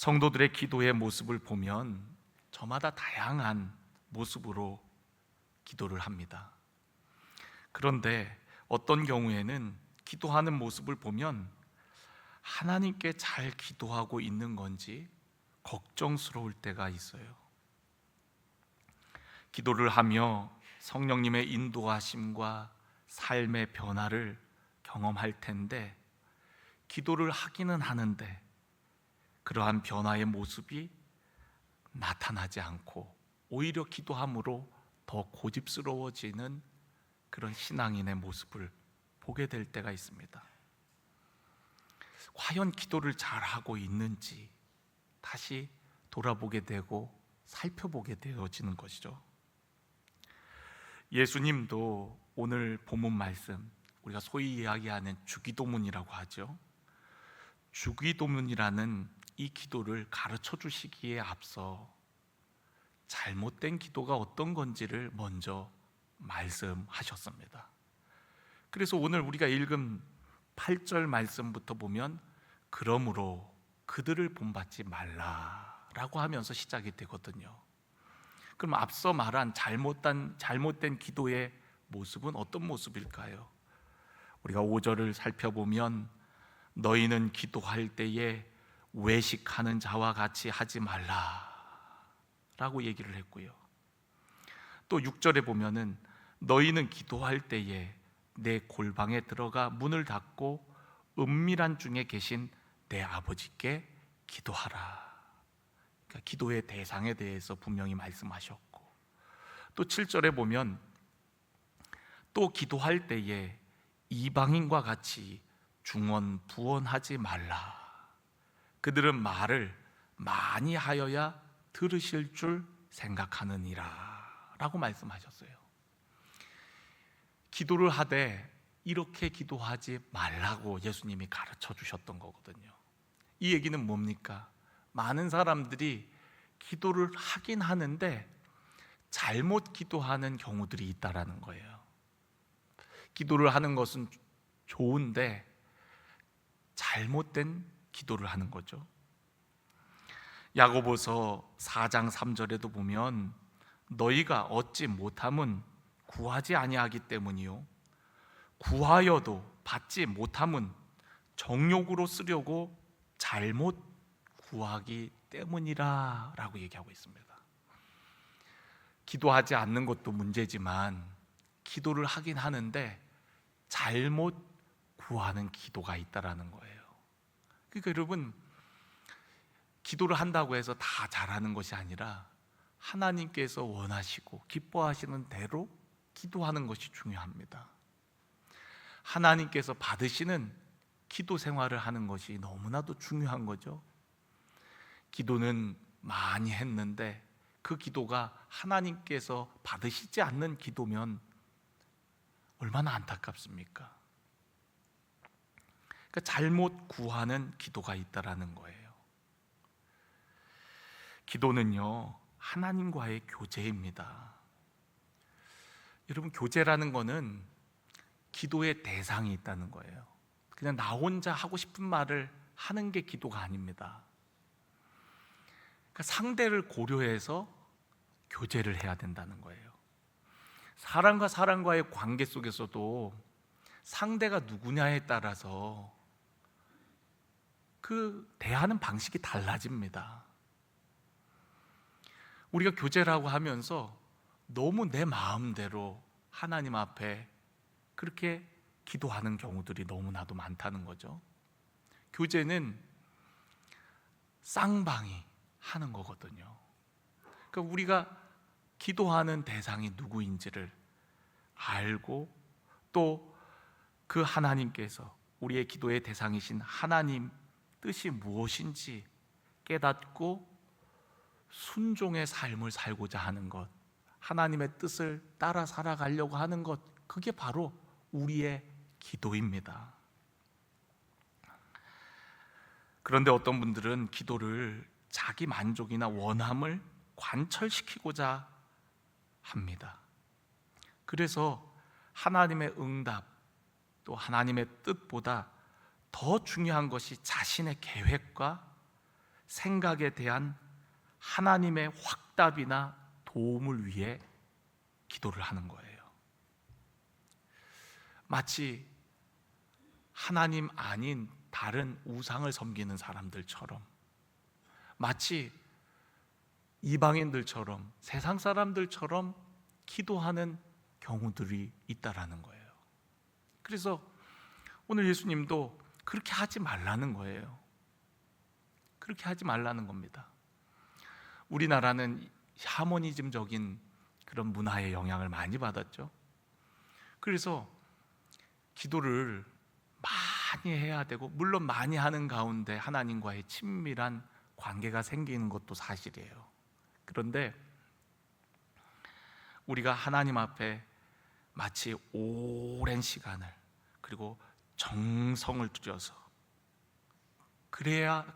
성도들의 기도의 모습을 보면 저마다 다양한 모습으로 기도를 합니다. 그런데 어떤 경우에는 기도하는 모습을 보면 하나님께 잘 기도하고 있는 건지 걱정스러울 때가 있어요. 기도를 하며 성령님의 인도하심과 삶의 변화를 경험할 텐데, 기도를 하기는 하는데 그러한 변화의 모습이 나타나지 않고 오히려 기도함으로 더 고집스러워지는 그런 신앙인의 모습을 보게 될 때가 있습니다. 과연 기도를 잘하고 있는지 다시 돌아보게 되고 살펴보게 되어지는 것이죠. 예수님도 오늘 본문 말씀, 우리가 소위 이야기하는 주기도문이라고 하죠. 주기도문이라는 이 기도를 가르쳐 주시기에 앞서 잘못된 기도가 어떤 건지를 먼저 말씀하셨습니다. 그래서 오늘 우리가 읽은 8절 말씀부터 보면 그러므로 그들을 본받지 말라라고 하면서 시작이 되거든요. 그럼 앞서 말한 잘못된 기도의 모습은 어떤 모습일까요? 우리가 5절을 살펴보면 너희는 기도할 때에 외식하는 자와 같이 하지 말라라고 얘기를 했고요. 또 6절에 보면은 너희는 기도할 때에 내 골방에 들어가 문을 닫고 은밀한 중에 계신 내 아버지께 기도하라. 그러니까 기도의 대상에 대해서 분명히 말씀하셨고, 또 7절에 보면 또 기도할 때에 이방인과 같이 중언부언하지 말라. 그들은 말을 많이 하여야 들으실 줄 생각하느니라 라고 말씀하셨어요. 기도를 하되 이렇게 기도하지 말라고 예수님이 가르쳐 주셨던 거거든요. 이 얘기는 뭡니까? 많은 사람들이 기도를 하긴 하는데 잘못 기도하는 경우들이 있다라는 거예요. 기도를 하는 것은 좋은데 잘못된 기도를 하는 거죠. 야고보서 4장 3절에도 보면 너희가 얻지 못함은 구하지 아니하기 때문이요 구하여도 받지 못함은 정욕으로 쓰려고 잘못 구하기 때문이라 라고 얘기하고 있습니다. 기도하지 않는 것도 문제지만 기도를 하긴 하는데 잘못 구하는 기도가 있다라는 거예요. 그러니까 여러분, 기도를 한다고 해서 다 잘하는 것이 아니라 하나님께서 원하시고 기뻐하시는 대로 기도하는 것이 중요합니다. 하나님께서 받으시는 기도 생활을 하는 것이 너무나도 중요한 거죠. 기도는 많이 했는데 그 기도가 하나님께서 받으시지 않는 기도면 얼마나 안타깝습니까? 그러니까 잘못 구하는 기도가 있다라는 거예요. 기도는요, 하나님과의 교제입니다. 여러분, 교제라는 거는 기도의 대상이 있다는 거예요. 그냥 나 혼자 하고 싶은 말을 하는 게 기도가 아닙니다. 그러니까 상대를 고려해서 교제를 해야 된다는 거예요. 사람과 사람과의 관계 속에서도 상대가 누구냐에 따라서 그 대하는 방식이 달라집니다. 우리가 교제라고 하면서 너무 내 마음대로 하나님 앞에 그렇게 기도하는 경우들이 너무나도 많다는 거죠. 교제는 쌍방이 하는 거거든요. 그러니까 우리가 기도하는 대상이 누구인지를 알고 또 그 하나님께서 우리의 기도의 대상이신 하나님 뜻이 무엇인지 깨닫고 순종의 삶을 살고자 하는 것, 하나님의 뜻을 따라 살아가려고 하는 것, 그게 바로 우리의 기도입니다. 그런데 어떤 분들은 기도를 자기 만족이나 원함을 관철시키고자 합니다. 그래서 하나님의 응답, 또 하나님의 뜻보다 더 중요한 것이 자신의 계획과 생각에 대한 하나님의 확답이나 도움을 위해 기도를 하는 거예요. 마치 하나님 아닌 다른 우상을 섬기는 사람들처럼, 마치 이방인들처럼, 세상 사람들처럼 기도하는 경우들이 있다라는 거예요. 그래서 오늘 예수님도 그렇게 하지 말라는 거예요. 그렇게 하지 말라는 겁니다. 우리나라는 샤머니즘적인 그런 문화의 영향을 많이 받았죠. 그래서 기도를 많이 해야 되고, 물론 많이 하는 가운데 하나님과의 친밀한 관계가 생기는 것도 사실이에요. 그런데 우리가 하나님 앞에 마치 오랜 시간을, 그리고 정성을 들여서,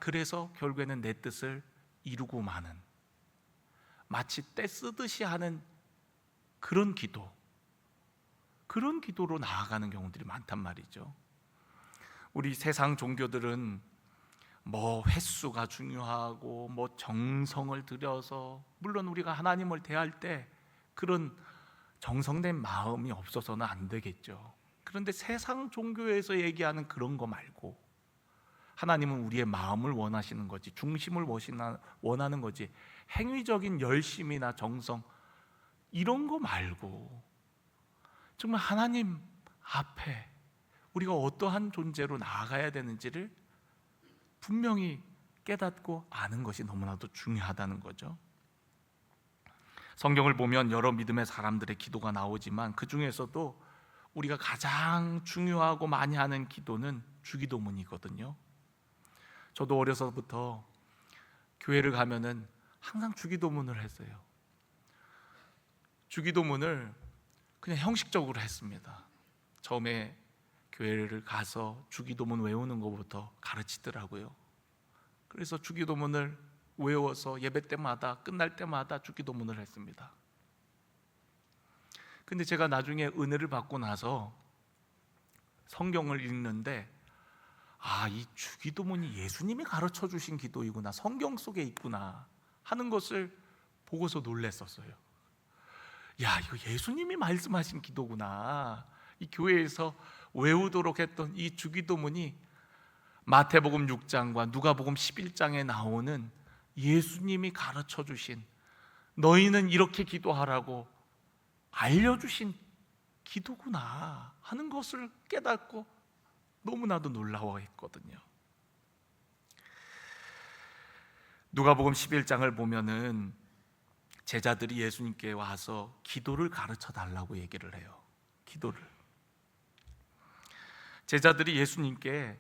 그래서 결국에는 내 뜻을 이루고 마는, 마치 떼 쓰듯이 하는 그런 기도로 나아가는 경우들이 많단 말이죠. 우리 세상 종교들은 뭐 횟수가 중요하고 뭐 정성을 들여서, 물론 우리가 하나님을 대할 때 그런 정성된 마음이 없어서는 안 되겠죠. 그런데 세상 종교에서 얘기하는 그런 거 말고, 하나님은 우리의 마음을 원하시는 거지, 중심을 원하는 거지, 행위적인 열심이나 정성 이런 거 말고 정말 하나님 앞에 우리가 어떠한 존재로 나아가야 되는지를 분명히 깨닫고 아는 것이 너무나도 중요하다는 거죠. 성경을 보면 여러 믿음의 사람들의 기도가 나오지만, 그 중에서도 우리가 가장 중요하고 많이 하는 기도는 주기도문이거든요. 저도 어려서부터 교회를 가면은 항상 주기도문을 했어요. 주기도문을 그냥 형식적으로 했습니다. 처음에 교회를 가서 주기도문 외우는 것부터 가르치더라고요. 그래서 주기도문을 외워서 예배 때마다, 끝날 때마다 주기도문을 했습니다. 근데 제가 나중에 은혜를 받고 나서 성경을 읽는데, 이 주기도문이 예수님이 가르쳐 주신 기도이구나, 성경 속에 있구나 하는 것을 보고서 놀랐었어요. 야, 이거 예수님이 말씀하신 기도구나. 이 교회에서 외우도록 했던 이 주기도문이 마태복음 6장과 누가복음 11장에 나오는 예수님이 가르쳐 주신, 너희는 이렇게 기도하라고 알려주신 기도구나 하는 것을 깨닫고 너무나도 놀라워했거든요. 누가복음 11장을 보면은 제자들이 예수님께 와서 기도를 가르쳐 달라고 얘기를 해요. 기도를. 제자들이 예수님께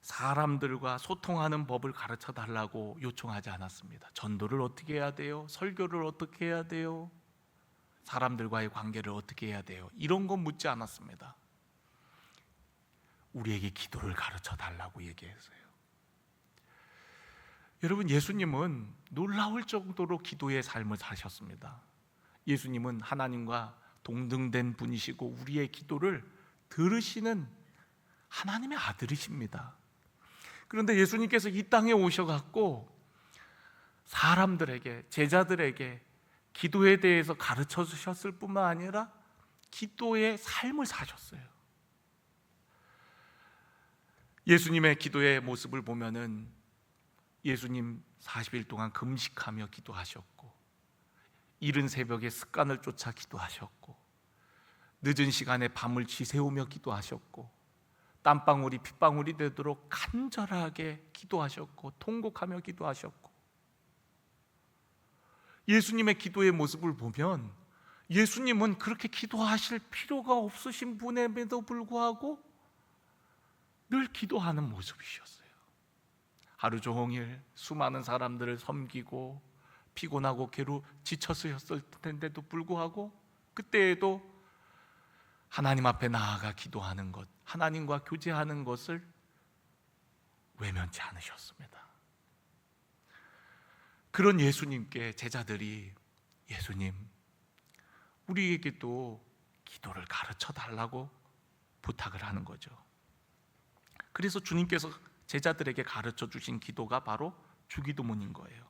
사람들과 소통하는 법을 가르쳐 달라고 요청하지 않았습니다. 전도를 어떻게 해야 돼요? 설교를 어떻게 해야 돼요? 사람들과의 관계를 어떻게 해야 돼요? 이런 건 묻지 않았습니다. 우리에게 기도를 가르쳐 달라고 얘기했어요. 여러분, 예수님은 놀라울 정도로 기도의 삶을 사셨습니다. 예수님은 하나님과 동등된 분이시고 우리의 기도를 들으시는 하나님의 아들이십니다. 그런데 예수님께서 이 땅에 오셔갖고 사람들에게, 제자들에게 기도에 대해서 가르쳐 주셨을 뿐만 아니라 기도의 삶을 사셨어요. 예수님의 기도의 모습을 보면은 예수님 40일 동안 금식하며 기도하셨고, 이른 새벽에 습관을 쫓아 기도하셨고, 늦은 시간에 밤을 지새우며 기도하셨고, 땀방울이 핏방울이 되도록 간절하게 기도하셨고, 통곡하며 기도하셨고, 예수님의 기도의 모습을 보면 예수님은 그렇게 기도하실 필요가 없으신 분임에도 불구하고 늘 기도하는 모습이셨어요. 하루 종일 수많은 사람들을 섬기고 피곤하고 지쳤을 텐데도 불구하고 그때에도 하나님 앞에 나아가 기도하는 것, 하나님과 교제하는 것을 외면치 않으셨습니다. 그런 예수님께 제자들이, 예수님, 우리에게도 기도를 가르쳐 달라고 부탁을 하는 거죠. 그래서 주님께서 제자들에게 가르쳐 주신 기도가 바로 주기도문인 거예요.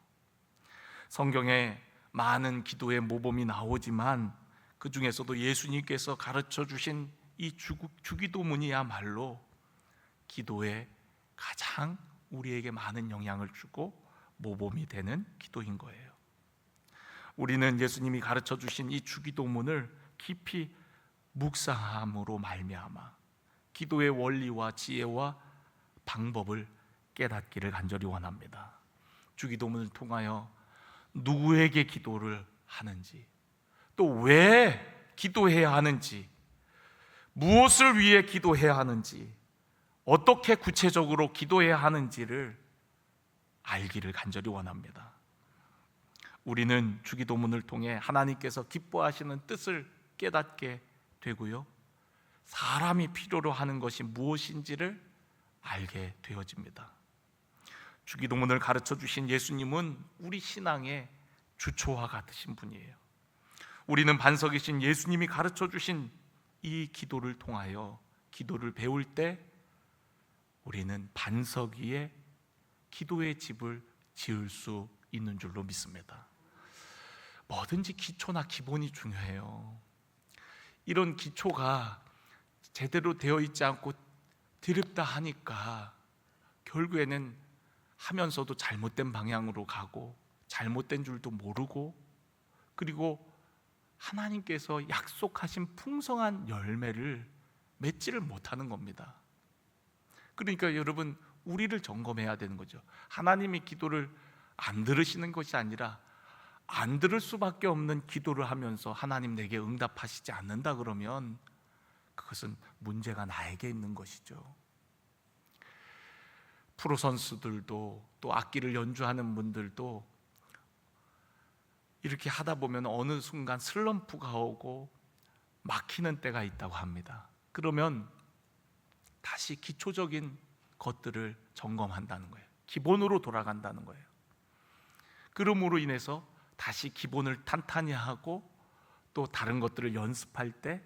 성경에 많은 기도의 모범이 나오지만 그 중에서도 예수님께서 가르쳐 주신 이 주기도문이야말로 기도에 가장 우리에게 많은 영향을 주고 모범이 되는 기도인 거예요. 우리는 예수님이 가르쳐 주신 이 주기도문을 깊이 묵상함으로 말미암아 기도의 원리와 지혜와 방법을 깨닫기를 간절히 원합니다. 주기도문을 통하여 누구에게 기도를 하는지, 또 왜 기도해야 하는지, 무엇을 위해 기도해야 하는지, 어떻게 구체적으로 기도해야 하는지를 알기를 간절히 원합니다. 우리는 주기도문을 통해 하나님께서 기뻐하시는 뜻을 깨닫게 되고요, 사람이 필요로 하는 것이 무엇인지를 알게 되어집니다. 주기도문을 가르쳐 주신 예수님은 우리 신앙의 주초와 같으신 분이에요. 우리는 반석이신 예수님이 가르쳐 주신 이 기도를 통하여 기도를 배울 때 우리는 반석 위에 기도의 집을 지을 수 있는 줄로 믿습니다. 뭐든지 기초나 기본이 중요해요. 이런 기초가 제대로 되어 있지 않고 드립다 하니까 결국에는 하면서도 잘못된 방향으로 가고 잘못된 줄도 모르고, 그리고 하나님께서 약속하신 풍성한 열매를 맺지를 못하는 겁니다. 그러니까 여러분, 우리를 점검해야 되는 거죠. 하나님이 기도를 안 들으시는 것이 아니라 안 들을 수밖에 없는 기도를 하면서 하나님 내게 응답하시지 않는다 그러면 그것은 문제가 나에게 있는 것이죠. 프로 선수들도 또 악기를 연주하는 분들도 이렇게 하다 보면 어느 순간 슬럼프가 오고 막히는 때가 있다고 합니다. 그러면 다시 기초적인 것들을 점검한다는 거예요. 기본으로 돌아간다는 거예요. 그러므로 인해서 다시 기본을 탄탄히 하고 또 다른 것들을 연습할 때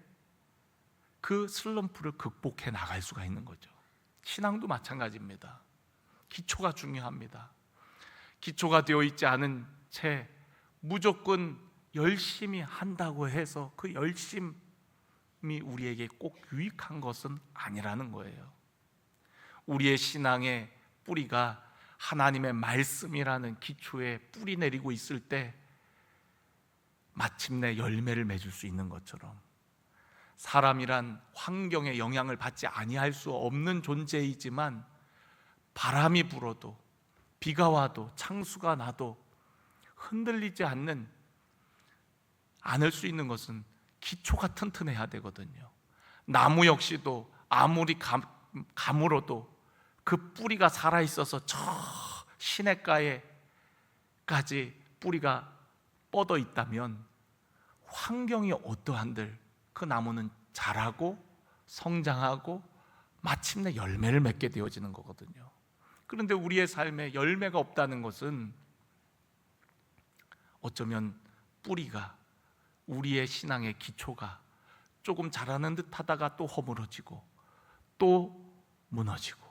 그 슬럼프를 극복해 나갈 수가 있는 거죠. 신앙도 마찬가지입니다. 기초가 중요합니다. 기초가 되어 있지 않은 채 무조건 열심히 한다고 해서 그 열심이 우리에게 꼭 유익한 것은 아니라는 거예요. 우리의 신앙의 뿌리가 하나님의 말씀이라는 기초에 뿌리 내리고 있을 때 마침내 열매를 맺을 수 있는 것처럼, 사람이란 환경의 영향을 받지 아니할 수 없는 존재이지만 바람이 불어도 비가 와도 창수가 나도 흔들리지 않을 수 있는 것은 기초가 튼튼해야 되거든요. 나무 역시도 아무리 가물어도 그 뿌리가 살아있어서 저 시냇가에까지 뿌리가 뻗어 있다면 환경이 어떠한들 그 나무는 자라고 성장하고 마침내 열매를 맺게 되어지는 거거든요. 그런데 우리의 삶에 열매가 없다는 것은 어쩌면 뿌리가, 우리의 신앙의 기초가 조금 자라는 듯 하다가 또 허물어지고 또 무너지고,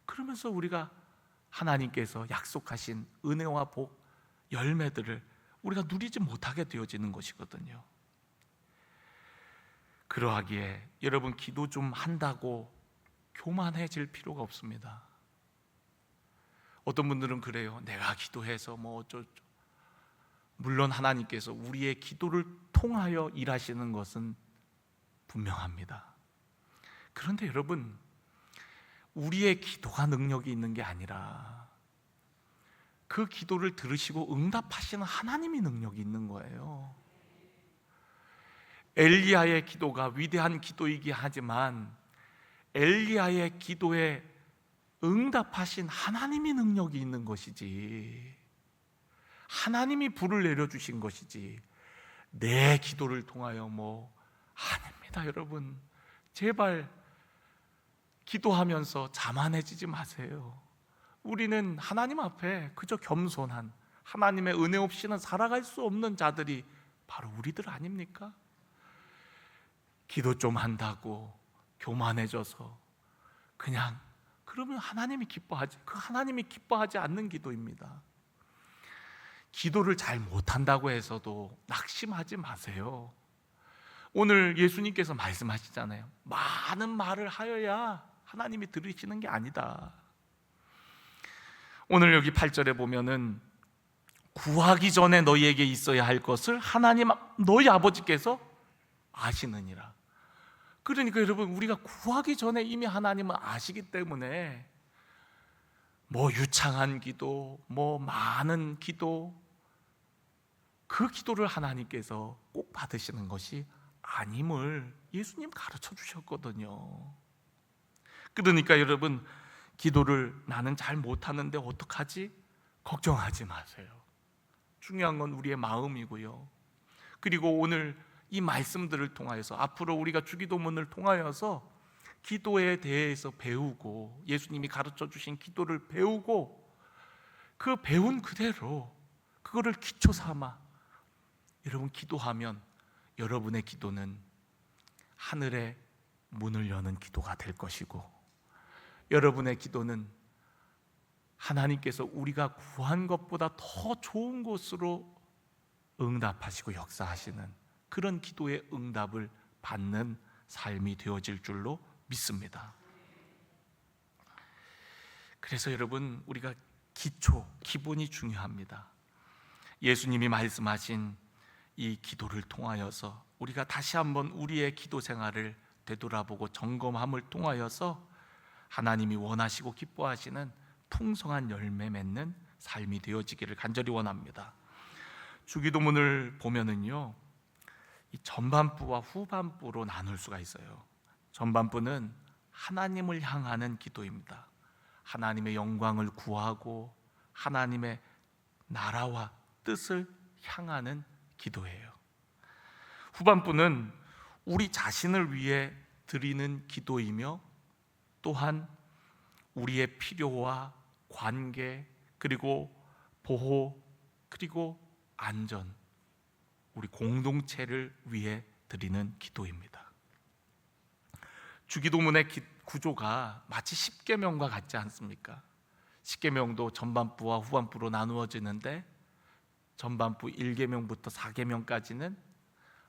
그러면서 우리가 하나님께서 약속하신 은혜와 복, 열매들을 우리가 누리지 못하게 되어지는 것이거든요. 그러하기에 여러분, 기도 좀 한다고 교만해질 필요가 없습니다. 어떤 분들은 그래요. 내가 기도해서 뭐 어쩌고. 물론 하나님께서 우리의 기도를 통하여 일하시는 것은 분명합니다. 그런데 여러분, 우리의 기도가 능력이 있는 게 아니라 그 기도를 들으시고 응답하시는 하나님이 능력이 있는 거예요. 엘리야의 기도가 위대한 기도이긴 하지만 엘리야의 기도에 응답하신 하나님이 능력이 있는 것이지, 하나님이 불을 내려주신 것이지 내 기도를 통하여 아닙니다. 여러분, 제발 기도하면서 자만해지지 마세요. 우리는 하나님 앞에 그저 겸손한, 하나님의 은혜 없이는 살아갈 수 없는 자들이 바로 우리들 아닙니까? 기도 좀 한다고 교만해져서 그냥 그러면 하나님이 기뻐하지 않는 기도입니다. 기도를 잘 못한다고 해서도 낙심하지 마세요. 오늘 예수님께서 말씀하시잖아요. 많은 말을 하여야 하나님이 들으시는 게 아니다. 오늘 여기 8절에 보면은 구하기 전에 너희에게 있어야 할 것을 하나님 너희 아버지께서 아시느니라. 그러니까 여러분, 우리가 구하기 전에 이미 하나님은 아시기 때문에 뭐 유창한 기도, 뭐 많은 기도, 그 기도를 하나님께서 꼭 받으시는 것이 아님을 예수님 가르쳐 주셨거든요. 그러니까 여러분, 기도를 나는 잘 못하는데 어떡하지? 걱정하지 마세요. 중요한 건 우리의 마음이고요. 그리고 오늘 이 말씀들을 통하여서 앞으로 우리가 주기도문을 통하여서 기도에 대해서 배우고 예수님이 가르쳐 주신 기도를 배우고 그 배운 그대로 그거를 기초 삼아 여러분 기도하면 여러분의 기도는 하늘의 문을 여는 기도가 될 것이고 여러분의 기도는 하나님께서 우리가 구한 것보다 더 좋은 곳으로 응답하시고 역사하시는 그런 기도의 응답을 받는 삶이 되어질 줄로 믿습니다. 그래서 여러분, 우리가 기본이 중요합니다. 예수님이 말씀하신 이 기도를 통하여서 우리가 다시 한번 우리의 기도 생활을 되돌아보고 점검함을 통하여서 하나님이 원하시고 기뻐하시는 풍성한 열매 맺는 삶이 되어지기를 간절히 원합니다. 주기도문을 보면은요, 이 전반부와 후반부로 나눌 수가 있어요. 전반부는 하나님을 향하는 기도입니다. 하나님의 영광을 구하고 하나님의 나라와 뜻을 향하는 기도예요. 후반부는 우리 자신을 위해 드리는 기도이며 또한 우리의 필요와 관계 그리고 보호 그리고 안전, 우리 공동체를 위해 드리는 기도입니다. 주기도문의 구조가 마치 십계명과 같지 않습니까? 십계명도 전반부와 후반부로 나누어지는데 전반부 1계명부터 4계명까지는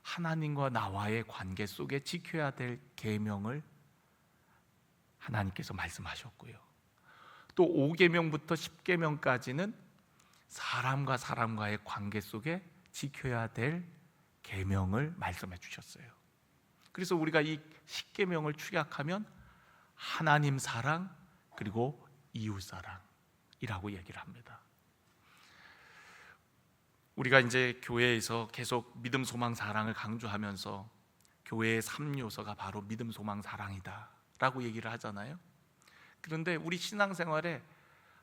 하나님과 나와의 관계 속에 지켜야 될 계명을 하나님께서 말씀하셨고요. 또 5계명부터 10계명까지는 사람과 사람과의 관계 속에 지켜야 될 계명을 말씀해 주셨어요. 그래서 우리가 이 10계명을 축약하면 하나님 사랑 그리고 이웃 사랑이라고 얘기를 합니다. 우리가 이제 교회에서 계속 믿음, 소망, 사랑을 강조하면서 교회의 3요소가 바로 믿음, 소망, 사랑이다 라고 얘기를 하잖아요. 그런데 우리 신앙생활에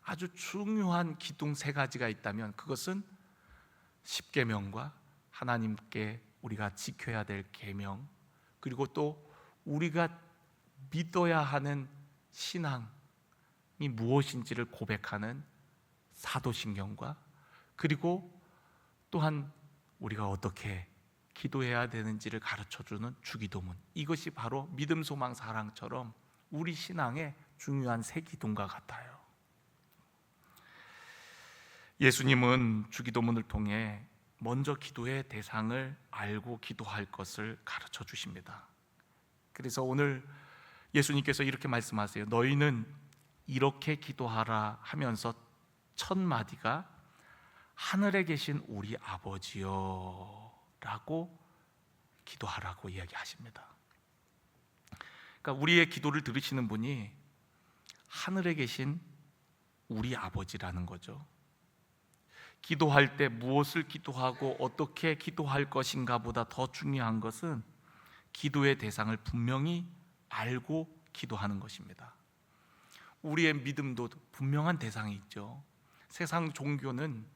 아주 중요한 기둥 3가지가 있다면 그것은 10계명과 하나님께 우리가 지켜야 될 계명, 그리고 또 우리가 믿어야 하는 신앙이 무엇인지를 고백하는 사도신경과 그리고 또한 우리가 어떻게 기도해야 되는지를 가르쳐주는 주기도문, 이것이 바로 믿음, 소망, 사랑처럼 우리 신앙의 중요한 3기둥과 같아요. 예수님은 주기도문을 통해 먼저 기도의 대상을 알고 기도할 것을 가르쳐 주십니다. 그래서 오늘 예수님께서 이렇게 말씀하세요. 너희는 이렇게 기도하라 하면서 첫 마디가 하늘에 계신 우리 아버지여 라고 기도하라고 이야기하십니다. 그러니까 우리의 기도를 들으시는 분이 하늘에 계신 우리 아버지라는 거죠. 기도할 때 무엇을 기도하고 어떻게 기도할 것인가 보다 더 중요한 것은 기도의 대상을 분명히 알고 기도하는 것입니다. 우리의 믿음도 분명한 대상이 있죠. 세상 종교는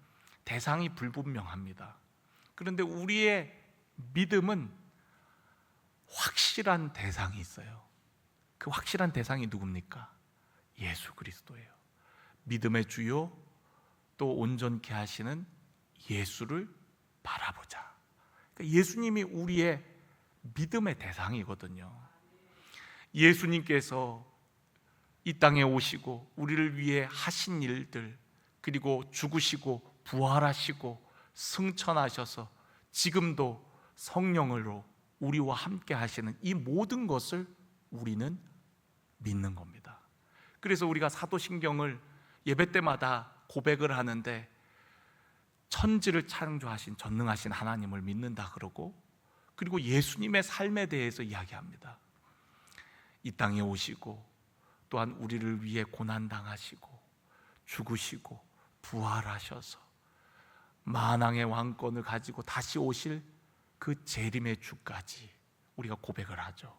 대상이 불분명합니다. 그런데 우리의 믿음은 확실한 대상이 있어요. 그 확실한 대상이 누굽니까? 예수 그리스도예요. 믿음의 주요 또 온전케 하시는 예수를 바라보자. 그러니까 예수님이 우리의 믿음의 대상이거든요. 예수님께서 이 땅에 오시고 우리를 위해 하신 일들, 그리고 죽으시고 부활하시고 승천하셔서 지금도 성령으로 우리와 함께 하시는 이 모든 것을 우리는 믿는 겁니다. 그래서 우리가 사도신경을 예배 때마다 고백을 하는데 천지를 창조하신 전능하신 하나님을 믿는다 그러고, 그리고 예수님의 삶에 대해서 이야기합니다. 이 땅에 오시고 또한 우리를 위해 고난당하시고 죽으시고 부활하셔서 만왕의 왕권을 가지고 다시 오실 그 재림의 주까지 우리가 고백을 하죠.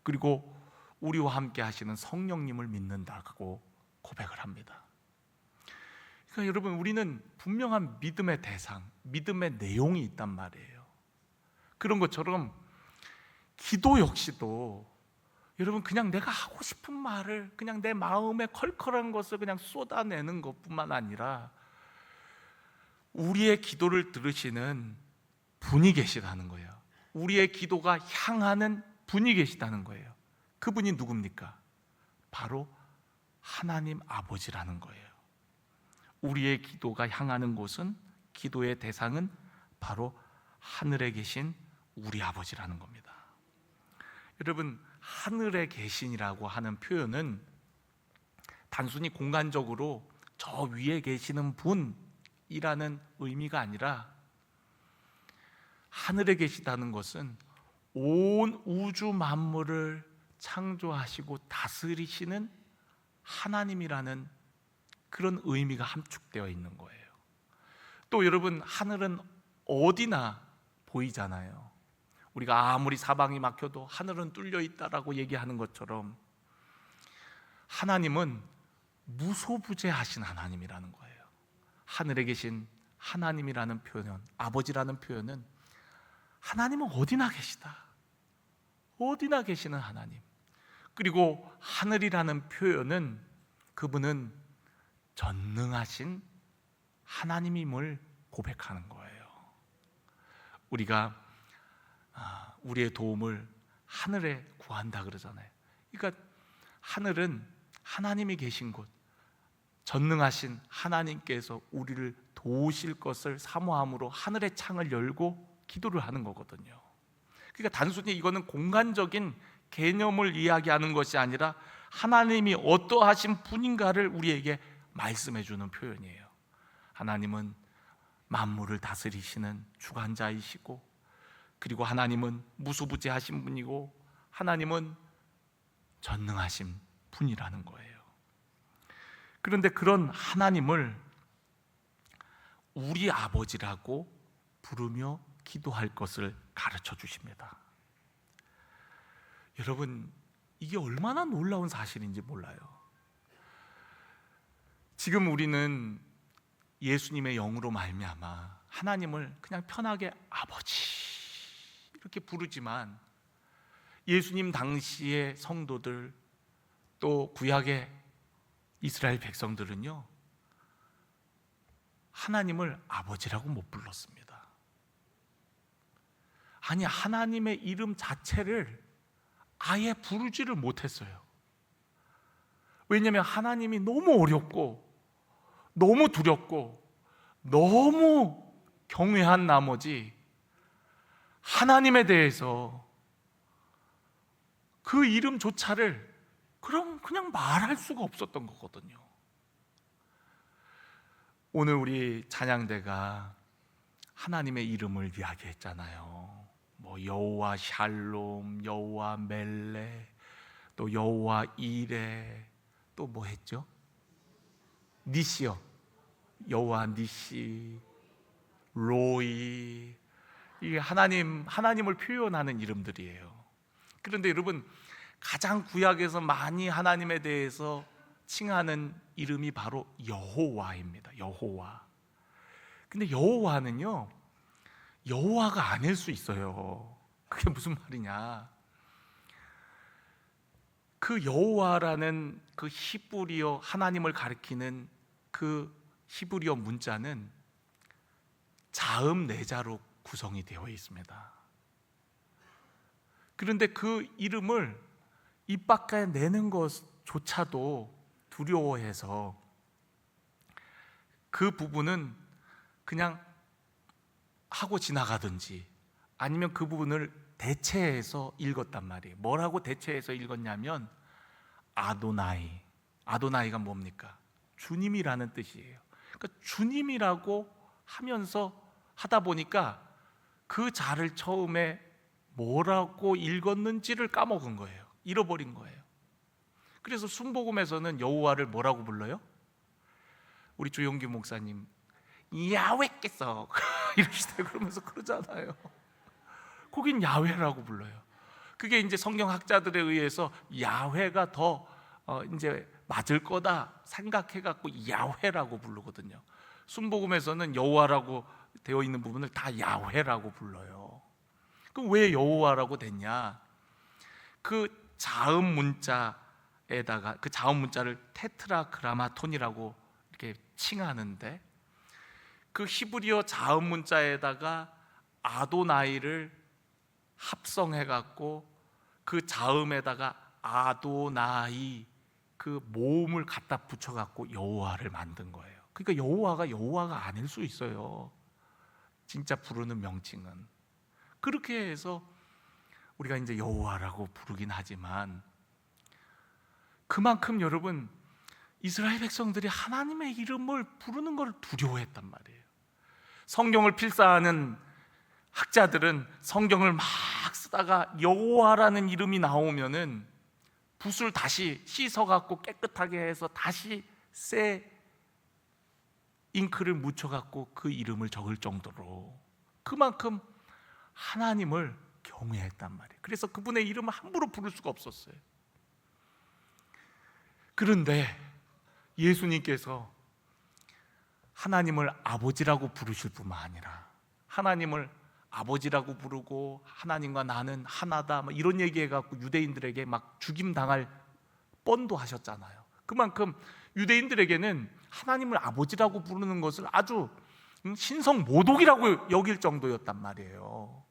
그리고 우리와 함께 하시는 성령님을 믿는다고 고백을 합니다. 그러니까 여러분, 우리는 분명한 믿음의 대상, 믿음의 내용이 있단 말이에요. 그런 것처럼 기도 역시도 여러분, 그냥 내가 하고 싶은 말을, 그냥 내 마음에 컬컬한 것을 그냥 쏟아내는 것뿐만 아니라 우리의 기도를 들으시는 분이 계시다는 거예요. 우리의 기도가 향하는 분이 계시다는 거예요. 그분이 누굽니까? 바로 하나님 아버지라는 거예요. 우리의 기도가 향하는 곳은, 기도의 대상은 바로 하늘에 계신 우리 아버지라는 겁니다. 여러분, 하늘에 계신이라고 하는 표현은 단순히 공간적으로 저 위에 계시는 분이라는 의미가 아니라, 하늘에 계시다는 것은 온 우주 만물을 창조하시고 다스리시는 하나님이라는 그런 의미가 함축되어 있는 거예요. 또 여러분, 하늘은 어디나 보이잖아요. 우리가 아무리 사방이 막혀도 하늘은 뚫려 있다라고 얘기하는 것처럼 하나님은 무소부재하신 하나님이라는 거예요. 하늘에 계신 하나님이라는 표현, 아버지라는 표현은 하나님은 어디나 계시다, 어디나 계시는 하나님. 그리고 하늘이라는 표현은 그분은 전능하신 하나님임을 고백하는 거예요. 우리가 우리의 도움을 하늘에 구한다 그러잖아요. 그러니까 하늘은 하나님이 계신 곳, 전능하신 하나님께서 우리를 도우실 것을 사모함으로 하늘의 창을 열고 기도를 하는 거거든요. 그러니까 단순히 이거는 공간적인 개념을 이야기하는 것이 아니라 하나님이 어떠하신 분인가를 우리에게 말씀해 주는 표현이에요. 하나님은 만물을 다스리시는 주관자이시고, 그리고 하나님은 무소부재하신 분이고, 하나님은 전능하신 분이라는 거예요. 그런데 그런 하나님을 우리 아버지라고 부르며 기도할 것을 가르쳐 주십니다. 여러분, 이게 얼마나 놀라운 사실인지 몰라요. 지금 우리는 예수님의 영으로 말미암아 하나님을 그냥 편하게 아버지 이렇게 부르지만, 예수님 당시의 성도들, 또 구약의 이스라엘 백성들은요, 하나님을 아버지라고 못 불렀습니다. 아니, 하나님의 이름 자체를 아예 부르지를 못했어요. 왜냐하면 하나님이 너무 어렵고 너무 두렵고 너무 경외한 나머지 하나님에 대해서 그 이름조차를 그냥 말할 수가 없었던 거거든요. 오늘 우리 찬양대가 하나님의 이름을 이야기했잖아요. 뭐 여호와 샬롬, 여호와 멜레, 또 여호와 이레, 또 뭐 했죠? 니시요. 여호와 니시, 로이. 이게 하나님을 표현하는 이름들이에요. 그런데 여러분, 가장 구약에서 많이 하나님에 대해서 칭하는 이름이 바로 여호와입니다. 여호와. 근데 여호와는요, 여호와가 아닐 수 있어요. 그게 무슨 말이냐? 그 여호와라는 그 히브리어, 하나님을 가리키는 그 히브리어 문자는 자음 네자로 구성이 되어 있습니다. 그런데 그 이름을 입 밖에 내는 조차도 두려워해서 그 부분은 그냥 하고 지나가든지 아니면 그 부분을 대체해서 읽었단 말이에요. 뭐라고 대체해서 읽었냐면 아도나이. 아도나이가 뭡니까? 주님이라는 뜻이에요. 그러니까 주님이라고 하면서 하다 보니까 그 자를 처음에 뭐라고 읽었는지를 까먹은 거예요. 잃어버린 거예요. 그래서 순복음에서는 여호와를 뭐라고 불러요? 우리 조용기 목사님 야훼께서 이러시대 그러면서 그러잖아요. 거긴 야훼라고 불러요. 그게 이제 성경학자들에 의해서 야훼가 더 이제 맞을 거다 생각해갖고 야훼라고 부르거든요. 순복음에서는 여호와라고 되어 있는 부분을 다 야훼라고 불러요. 그럼 왜 여호와라고 됐냐? 그 자음 문자에다가 그 자음 문자를 테트라그라마톤이라고 이렇게 칭하는데 그 히브리어 자음 문자에다가 아도나이를 합성해 갖고 그 자음에다가 아도나이 그 모음을 갖다 붙여 갖고 여호와를 만든 거예요. 그러니까 여호와가 아닐 수 있어요. 진짜 부르는 명칭은. 그렇게 해서 우리가 이제 여호와라고 부르긴 하지만 그만큼 여러분 이스라엘 백성들이 하나님의 이름을 부르는 걸 두려워했단 말이에요. 성경을 필사하는 학자들은 성경을 막 쓰다가 여호와라는 이름이 나오면은 붓을 다시 씻어갖고 깨끗하게 해서 다시 새 잉크를 묻혀갖고 그 이름을 적을 정도로 그만큼 하나님을 경외했단 말이에요. 그래서 그분의 이름을 함부로 부를 수가 없었어요. 그런데 예수님께서 하나님을 아버지라고 부르실 뿐만 아니라 하나님을 아버지라고 부르고 하나님과 나는 하나다 이런 얘기해갖고 유대인들에게 막 죽임당할 뻔도 하셨잖아요. 그만큼 유대인들에게는 하나님을 아버지라고 부르는 것을 아주 신성모독이라고 여길 정도였단 말이에요.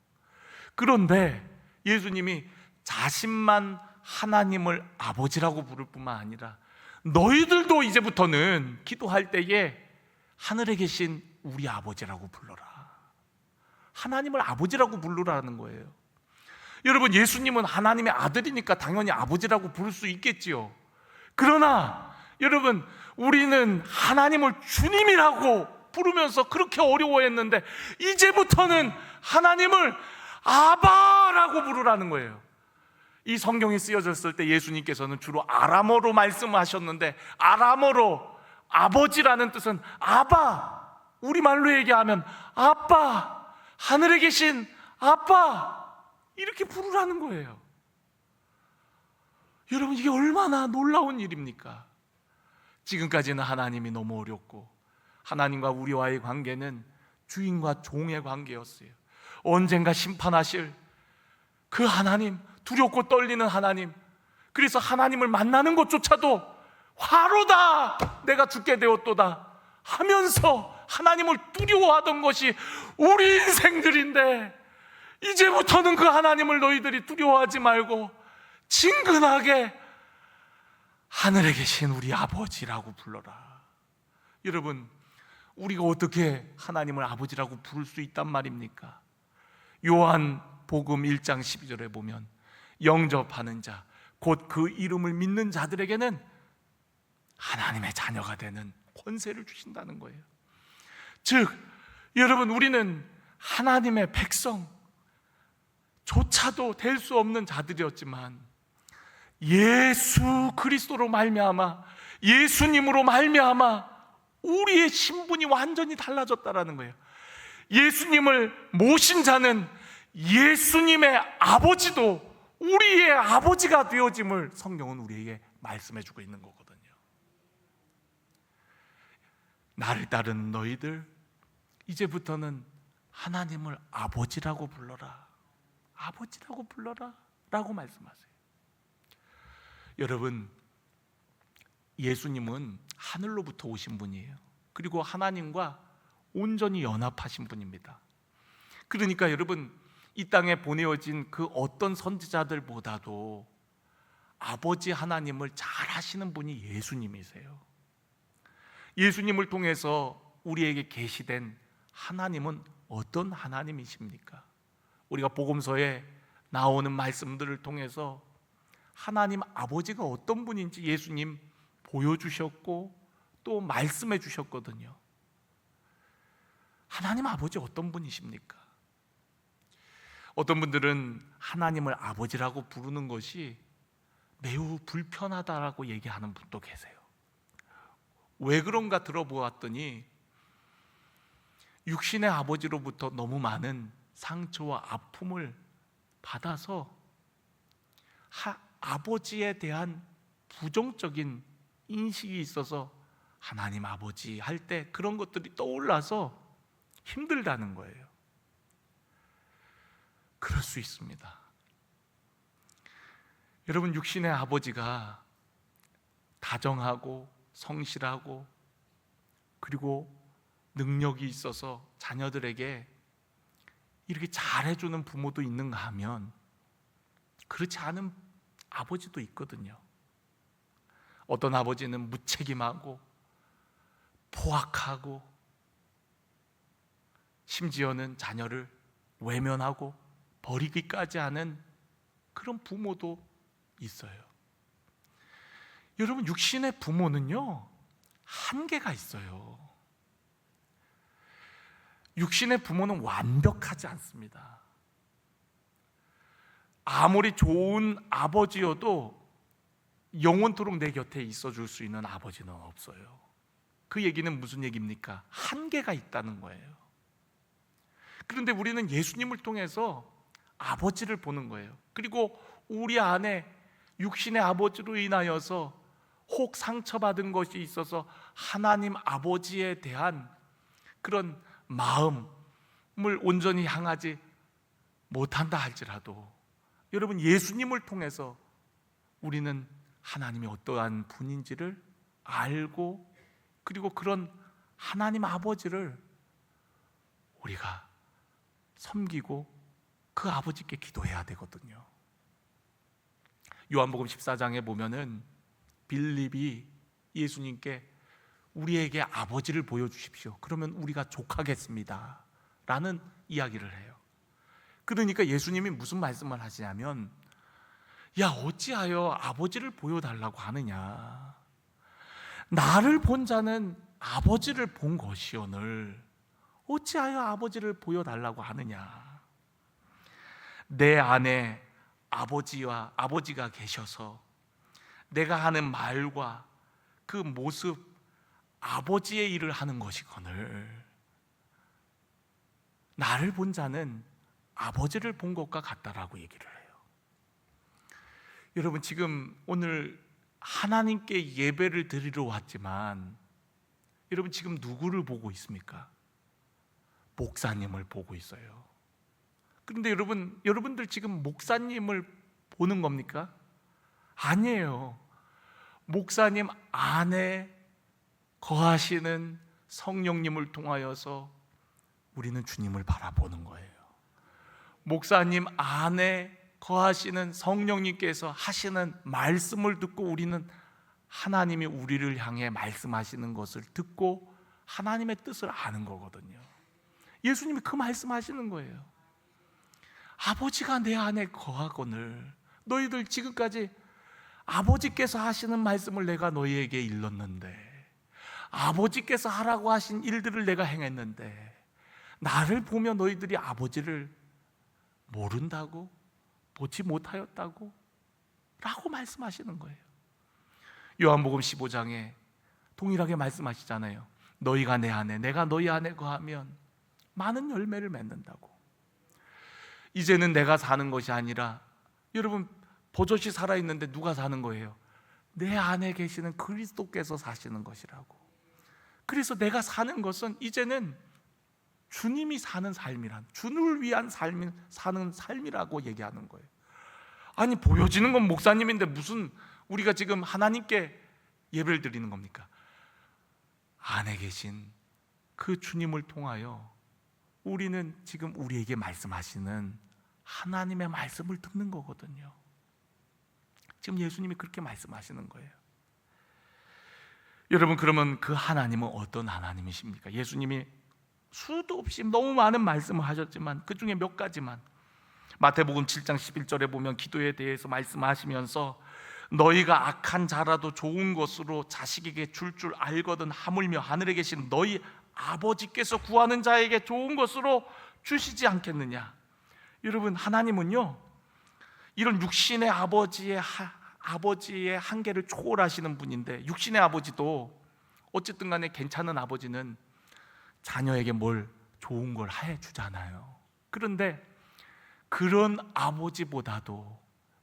그런데 예수님이 자신만 하나님을 아버지라고 부를 뿐만 아니라 너희들도 이제부터는 기도할 때에 하늘에 계신 우리 아버지라고 불러라. 하나님을 아버지라고 부르라는 거예요. 여러분, 예수님은 하나님의 아들이니까 당연히 아버지라고 부를 수 있겠지요. 그러나 여러분, 우리는 하나님을 주님이라고 부르면서 그렇게 어려워했는데 이제부터는 하나님을 아바라고 부르라는 거예요. 이 성경이 쓰여졌을 때 예수님께서는 주로 아람어로 말씀하셨는데 아람어로 아버지라는 뜻은 아바, 우리말로 얘기하면 아빠, 하늘에 계신 아빠 이렇게 부르라는 거예요. 여러분, 이게 얼마나 놀라운 일입니까? 지금까지는 하나님이 너무 어렵고 하나님과 우리와의 관계는 주인과 종의 관계였어요. 언젠가 심판하실 그 하나님, 두렵고 떨리는 하나님, 그래서 하나님을 만나는 것조차도 화로다, 내가 죽게 되었도다 하면서 하나님을 두려워하던 것이 우리 인생들인데 이제부터는 그 하나님을 너희들이 두려워하지 말고 친근하게 하늘에 계신 우리 아버지라고 불러라. 여러분, 우리가 어떻게 하나님을 아버지라고 부를 수 있단 말입니까? 요한복음 1장 12절에 보면 영접하는 자, 곧 그 이름을 믿는 자들에게는 하나님의 자녀가 되는 권세를 주신다는 거예요. 즉, 여러분, 우리는 하나님의 백성조차도 될 수 없는 자들이었지만 예수 그리스도로 말미암아, 예수님으로 말미암아 우리의 신분이 완전히 달라졌다라는 거예요. 예수님을 모신 자는 예수님의 아버지도 우리의 아버지가 되어짐을 성경은 우리에게 말씀해주고 있는 거거든요. 나를 따르는 너희들, 이제부터는 하나님을 아버지라고 불러라, 아버지라고 불러라 라고 말씀하세요. 여러분, 예수님은 하늘로부터 오신 분이에요. 그리고 하나님과 온전히 연합하신 분입니다. 그러니까 여러분, 이 땅에 보내어진 그 어떤 선지자들보다도 아버지 하나님을 잘 아시는 분이 예수님이세요. 예수님을 통해서 우리에게 계시된 하나님은 어떤 하나님이십니까? 우리가 복음서에 나오는 말씀들을 통해서 하나님 아버지가 어떤 분인지 예수님 보여주셨고 또 말씀해 주셨거든요. 하나님 아버지 어떤 분이십니까? 어떤 분들은 하나님을 아버지라고 부르는 것이 매우 불편하다라고 얘기하는 분도 계세요. 왜 그런가 들어보았더니 육신의 아버지로부터 너무 많은 상처와 아픔을 받아서 아버지에 대한 부정적인 인식이 있어서 하나님 아버지 할 때 그런 것들이 떠올라서 힘들다는 거예요. 그럴 수 있습니다. 여러분, 육신의 아버지가 다정하고 성실하고 그리고 능력이 있어서 자녀들에게 이렇게 잘해주는 부모도 있는가 하면 그렇지 않은 아버지도 있거든요. 어떤 아버지는 무책임하고 포악하고 심지어는 자녀를 외면하고 버리기까지 하는 그런 부모도 있어요. 여러분, 육신의 부모는요 한계가 있어요. 육신의 부모는 완벽하지 않습니다. 아무리 좋은 아버지여도 영원토록 내 곁에 있어줄 수 있는 아버지는 없어요. 그 얘기는 무슨 얘기입니까? 한계가 있다는 거예요. 그런데 우리는 예수님을 통해서 아버지를 보는 거예요. 그리고 우리 안에 육신의 아버지로 인하여서 혹 상처받은 것이 있어서 하나님 아버지에 대한 그런 마음을 온전히 향하지 못한다 할지라도 여러분, 예수님을 통해서 우리는 하나님이 어떠한 분인지를 알고 그리고 그런 하나님 아버지를 우리가 섬기고 그 아버지께 기도해야 되거든요. 요한복음 14장에 보면은 빌립이 예수님께 우리에게 아버지를 보여주십시오. 그러면 우리가 족하겠습니다 라는 이야기를 해요. 그러니까 예수님이 무슨 말씀을 하시냐면, 야, 어찌하여 아버지를 보여달라고 하느냐. 나를 본 자는 아버지를 본 것이오늘 어찌하여 아버지를 보여달라고 하느냐. 내 안에 아버지가 계셔서 내가 하는 말과 그 모습, 아버지의 일을 하는 것이거늘 나를 본 자는 아버지를 본 것과 같다라고 얘기를 해요. 여러분, 지금 오늘 하나님께 예배를 드리러 왔지만 여러분 지금 누구를 보고 있습니까? 목사님을 보고 있어요. 그런데 여러분들 지금 목사님을 보는 겁니까? 아니에요. 목사님 안에 거하시는 성령님을 통하여서 우리는 주님을 바라보는 거예요. 목사님 안에 거하시는 성령님께서 하시는 말씀을 듣고 우리는 하나님이 우리를 향해 말씀하시는 것을 듣고 하나님의 뜻을 아는 거거든요. 예수님이 그 말씀하시는 거예요. 아버지가 내 안에 거하거늘 너희들 지금까지 아버지께서 하시는 말씀을 내가 너희에게 일렀는데, 아버지께서 하라고 하신 일들을 내가 행했는데 나를 보며 너희들이 아버지를 모른다고? 보지 못하였다고? 라고 말씀하시는 거예요. 요한복음 15장에 동일하게 말씀하시잖아요. 너희가 내 안에, 내가 너희 안에 거하면 많은 열매를 맺는다고. 이제는 내가 사는 것이 아니라, 여러분 버젓이 살아있는데 누가 사는 거예요? 내 안에 계시는 그리스도께서 사시는 것이라고. 그래서 내가 사는 것은 이제는 주님이 사는 삶이란, 주를 위한 사는 삶이라고 얘기하는 거예요. 아니, 보여지는 건 목사님인데 무슨 우리가 지금 하나님께 예배를 드리는 겁니까? 안에 계신 그 주님을 통하여 우리는 지금 우리에게 말씀하시는 하나님의 말씀을 듣는 거거든요. 지금 예수님이 그렇게 말씀하시는 거예요. 여러분, 그러면 그 하나님은 어떤 하나님이십니까? 예수님이 수도 없이 너무 많은 말씀을 하셨지만 그 중에 몇 가지만, 마태복음 7장 11절에 보면 기도에 대해서 말씀하시면서 너희가 악한 자라도 좋은 것으로 자식에게 줄 알거든 하물며 하늘에 계신 너희 아버지께서 구하는 자에게 좋은 것으로 주시지 않겠느냐. 여러분, 하나님은요, 이런 육신의 아버지의 한계를 초월하시는 분인데, 육신의 아버지도 어쨌든 간에 괜찮은 아버지는 자녀에게 뭘 좋은 걸 해주잖아요. 그런데 그런 아버지보다도,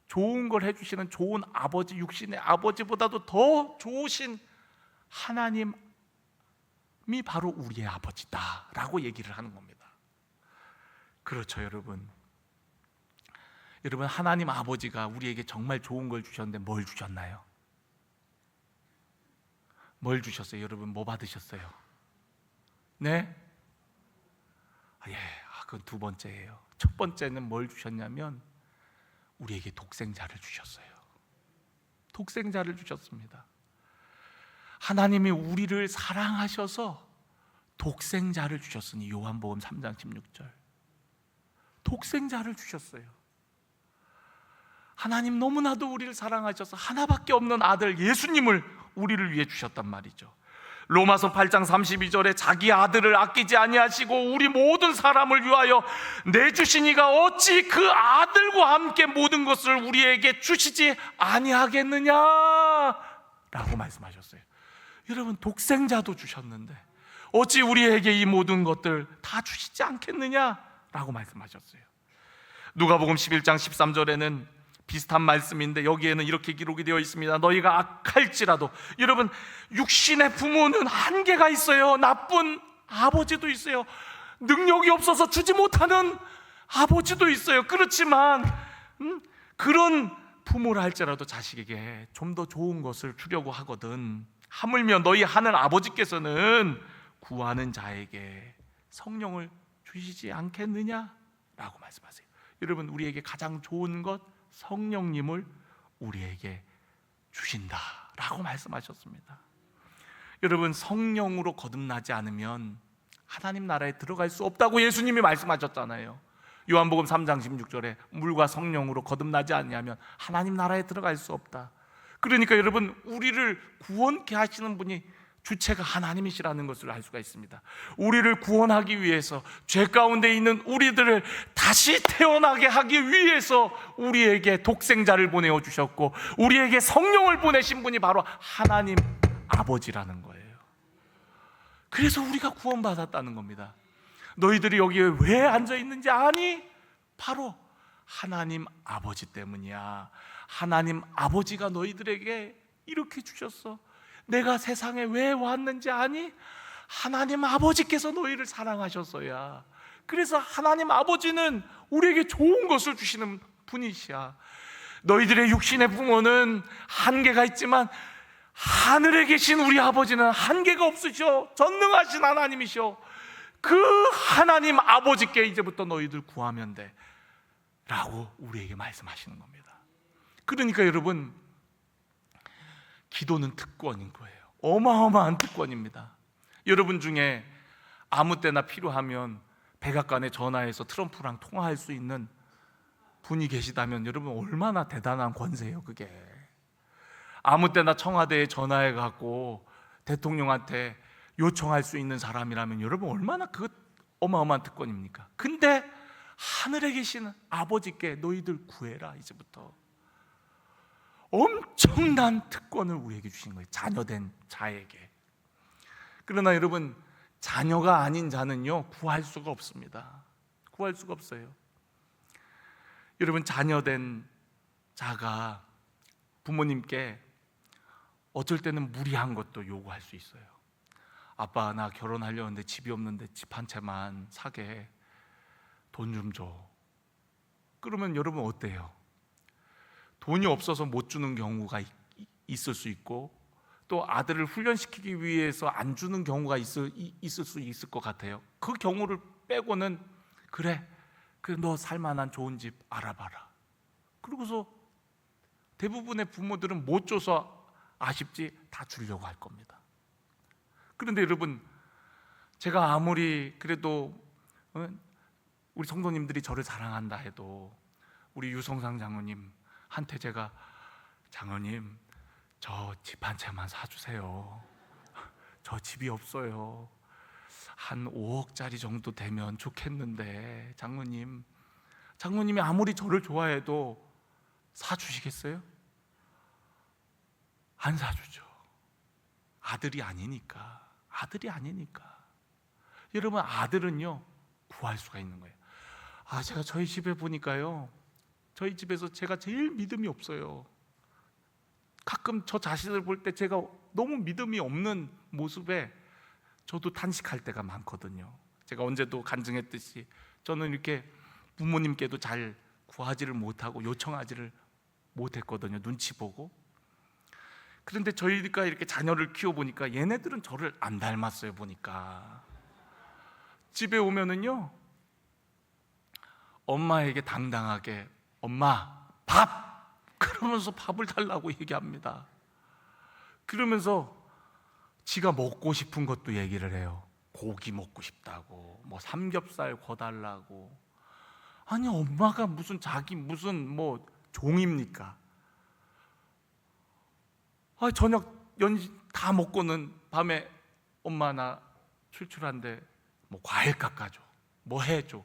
좋은 걸 해주시는 좋은 아버지, 육신의 아버지보다도 더 좋으신 하나님이 바로 우리의 아버지다라고 얘기를 하는 겁니다. 그렇죠, 여러분. 여러분, 하나님 아버지가 우리에게 정말 좋은 걸 주셨는데 뭘 주셨나요? 뭘 주셨어요? 여러분, 뭐 받으셨어요? 네? 그건 두 번째예요. 첫 번째는 뭘 주셨냐면 우리에게 독생자를 주셨어요. 독생자를 주셨습니다. 하나님이 우리를 사랑하셔서 독생자를 주셨으니, 요한복음 3장 16절, 독생자를 주셨어요. 하나님 너무나도 우리를 사랑하셔서 하나밖에 없는 아들 예수님을 우리를 위해 주셨단 말이죠. 로마서 8장 32절에 자기 아들을 아끼지 아니하시고 우리 모든 사람을 위하여 내주시니가 어찌 그 아들과 함께 모든 것을 우리에게 주시지 아니하겠느냐 라고 말씀하셨어요. 여러분, 독생자도 주셨는데 어찌 우리에게 이 모든 것들 다 주시지 않겠느냐 라고 말씀하셨어요. 누가복음 11장 13절에는 비슷한 말씀인데 여기에는 이렇게 기록이 되어 있습니다. 너희가 악할지라도, 여러분, 육신의 부모는 한계가 있어요. 나쁜 아버지도 있어요. 능력이 없어서 주지 못하는 아버지도 있어요. 그렇지만 그런 부모라 할지라도 자식에게 좀 더 좋은 것을 주려고 하거든. 하물며 너희 하늘 아버지께서는 구하는 자에게 성령을 주시지 않겠느냐라고 말씀하세요. 여러분, 우리에게 가장 좋은 것, 성령님을 우리에게 주신다라고 말씀하셨습니다. 여러분, 성령으로 거듭나지 않으면 하나님 나라에 들어갈 수 없다고 예수님이 말씀하셨잖아요. 요한복음 3장 16절에 물과 성령으로 거듭나지 않으면 하나님 나라에 들어갈 수 없다. 그러니까 여러분, 우리를 구원케 하시는 분이 주체가 하나님이시라는 것을 알 수가 있습니다. 우리를 구원하기 위해서, 죄 가운데 있는 우리들을 다시 태어나게 하기 위해서 우리에게 독생자를 보내어 주셨고 우리에게 성령을 보내신 분이 바로 하나님 아버지라는 거예요. 그래서 우리가 구원받았다는 겁니다. 너희들이 여기에 왜 앉아 있는지 아니? 바로 하나님 아버지 때문이야. 하나님 아버지가 너희들에게 이렇게 주셨어. 내가 세상에 왜 왔는지 아니? 하나님 아버지께서 너희를 사랑하셨어야. 그래서 하나님 아버지는 우리에게 좋은 것을 주시는 분이시야. 너희들의 육신의 부모는 한계가 있지만 하늘에 계신 우리 아버지는 한계가 없으셔. 전능하신 하나님이셔. 그 하나님 아버지께 이제부터 너희들 구하면 돼 라고 우리에게 말씀하시는 겁니다. 그러니까 여러분, 기도는 특권인 거예요. 어마어마한 특권입니다. 여러분 중에 아무 때나 필요하면 백악관에 전화해서 트럼프랑 통화할 수 있는 분이 계시다면 여러분, 얼마나 대단한 권세예요 그게. 아무 때나 청와대에 전화해 갖고 대통령한테 요청할 수 있는 사람이라면 여러분, 얼마나 그 어마어마한 특권입니까? 근데 하늘에 계신 아버지께 너희들 구해라. 이제부터 엄청난 특권을 우리에게 주신 거예요. 자녀된 자에게. 그러나 여러분, 자녀가 아닌 자는요, 구할 수가 없습니다. 구할 수가 없어요. 여러분, 자녀된 자가 부모님께 어쩔 때는 무리한 것도 요구할 수 있어요. 아빠, 나 결혼하려는데 집이 없는데 집 한 채만 사게, 돈 좀 줘. 그러면 여러분 어때요? 돈이 없어서 못 주는 경우가 있을 수 있고, 또 아들을 훈련시키기 위해서 안 주는 경우가 있을 수 있을 것 같아요. 그 경우를 빼고는 그래 너 살만한 좋은 집 알아봐라. 그러고서 대부분의 부모들은 못 줘서 아쉽지 다 주려고 할 겁니다. 그런데 여러분, 제가 아무리 그래도 우리 성도님들이 저를 사랑한다 해도 우리 유성상 장로님한테 제가 장로님 저 집 한 채만 사주세요. 저 집이 없어요. 한 5억짜리 정도 되면 좋겠는데 장로님이 아무리 저를 좋아해도 사주시겠어요? 안 사주죠. 아들이 아니니까. 여러분, 아들은요 구할 수가 있는 거예요. 제가 저희 집에 보니까요, 저희 집에서 제가 제일 믿음이 없어요. 가끔 저 자신을 볼 때 제가 너무 믿음이 없는 모습에 저도 탄식할 때가 많거든요. 제가 언제도 간증했듯이 저는 이렇게 부모님께도 잘 구하지를 못하고 요청하지를 못했거든요. 눈치 보고. 그런데 저희가 이렇게 자녀를 키워보니까 얘네들은 저를 안 닮았어요. 보니까 집에 오면은요, 엄마에게 당당하게 엄마 밥! 그러면서 밥을 달라고 얘기합니다. 그러면서 지가 먹고 싶은 것도 얘기를 해요. 고기 먹고 싶다고, 뭐 삼겹살 구워달라고. 아니, 엄마가 무슨 뭐 종입니까? 저녁 연식 다 먹고는 밤에 엄마 나 출출한데 뭐 과일 깎아줘, 뭐 해줘.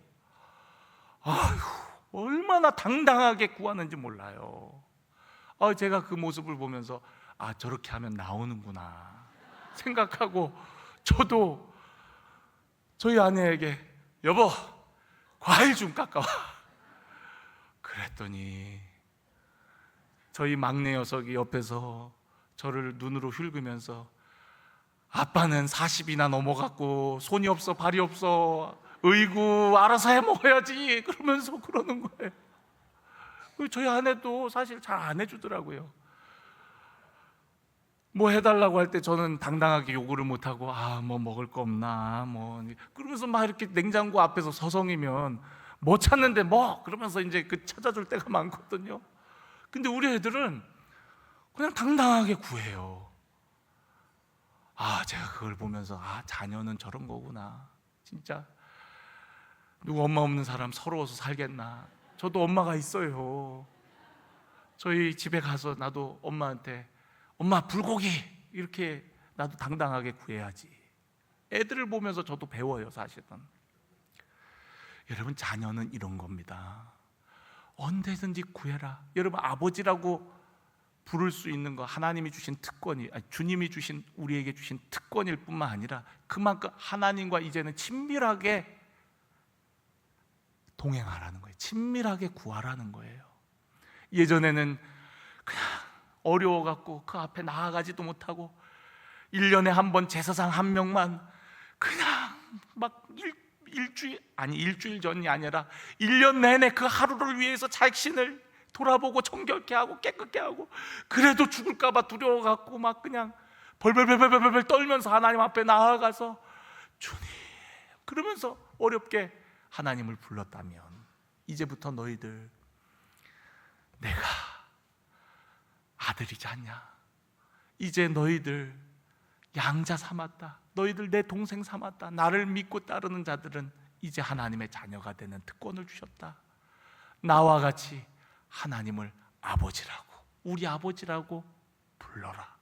얼마나 당당하게 구하는지 몰라요. 제가 그 모습을 보면서 저렇게 하면 나오는구나 생각하고, 저도 저희 아내에게 여보 과일 좀 깎아와 그랬더니 저희 막내 녀석이 옆에서 저를 눈으로 훑으면서 아빠는 40이나 넘어갔고 손이 없어 발이 없어, 으이구 알아서 해 먹어야지 그러면서 그러는 거예요. 저희 아내도 사실 잘 안 해주더라고요. 뭐 해달라고 할 때 저는 당당하게 요구를 못하고 뭐 먹을 거 없나 뭐 그러면서 막 이렇게 냉장고 앞에서 서성이면 뭐 찾는데 뭐 그러면서 이제 찾아줄 때가 많거든요. 근데 우리 애들은 그냥 당당하게 구해요. 제가 그걸 보면서 자녀는 저런 거구나. 진짜 누구 엄마 없는 사람 서러워서 살겠나. 저도 엄마가 있어요. 저희 집에 가서 나도 엄마한테 엄마 불고기 이렇게 나도 당당하게 구해야지. 애들을 보면서 저도 배워요. 사실은 여러분, 자녀는 이런 겁니다. 언제든지 구해라. 여러분, 아버지라고 부를 수 있는 거 하나님이 주신 특권이, 주님이 주신 우리에게 주신 특권일 뿐만 아니라 그만큼 하나님과 이제는 친밀하게 동행하라는 거예요. 친밀하게 구하라는 거예요. 예전에는 그냥 어려워갖고 그 앞에 나아가지도 못하고 1년에 한 번 제사장 한 명만 그냥 막 일주일 전이 아니라 1년 내내 그 하루를 위해서 자신을 돌아보고 정결케 하고 깨끗게 하고, 그래도 죽을까봐 두려워갖고 막 그냥 벌벌 떨면서 하나님 앞에 나아가서 주님 그러면서 어렵게 하나님을 불렀다면, 이제부터 너희들 내가 아들이지 않냐, 이제 너희들 양자 삼았다, 너희들 내 동생 삼았다, 나를 믿고 따르는 자들은 이제 하나님의 자녀가 되는 특권을 주셨다. 나와 같이 하나님을 아버지라고, 우리 아버지라고 불러라.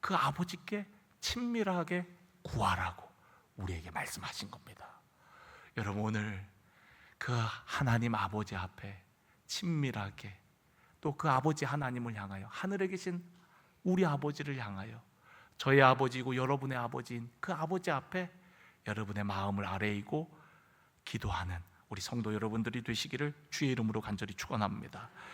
그 아버지께 친밀하게 구하라고 우리에게 말씀하신 겁니다. 여러분, 오늘 그 하나님 아버지 앞에 친밀하게, 또 그 아버지 하나님을 향하여, 하늘에 계신 우리 아버지를 향하여, 저의 아버지이고 여러분의 아버지인 그 아버지 앞에 여러분의 마음을 아뢰이고 기도하는 우리 성도 여러분들이 되시기를 주의 이름으로 간절히 축원합니다.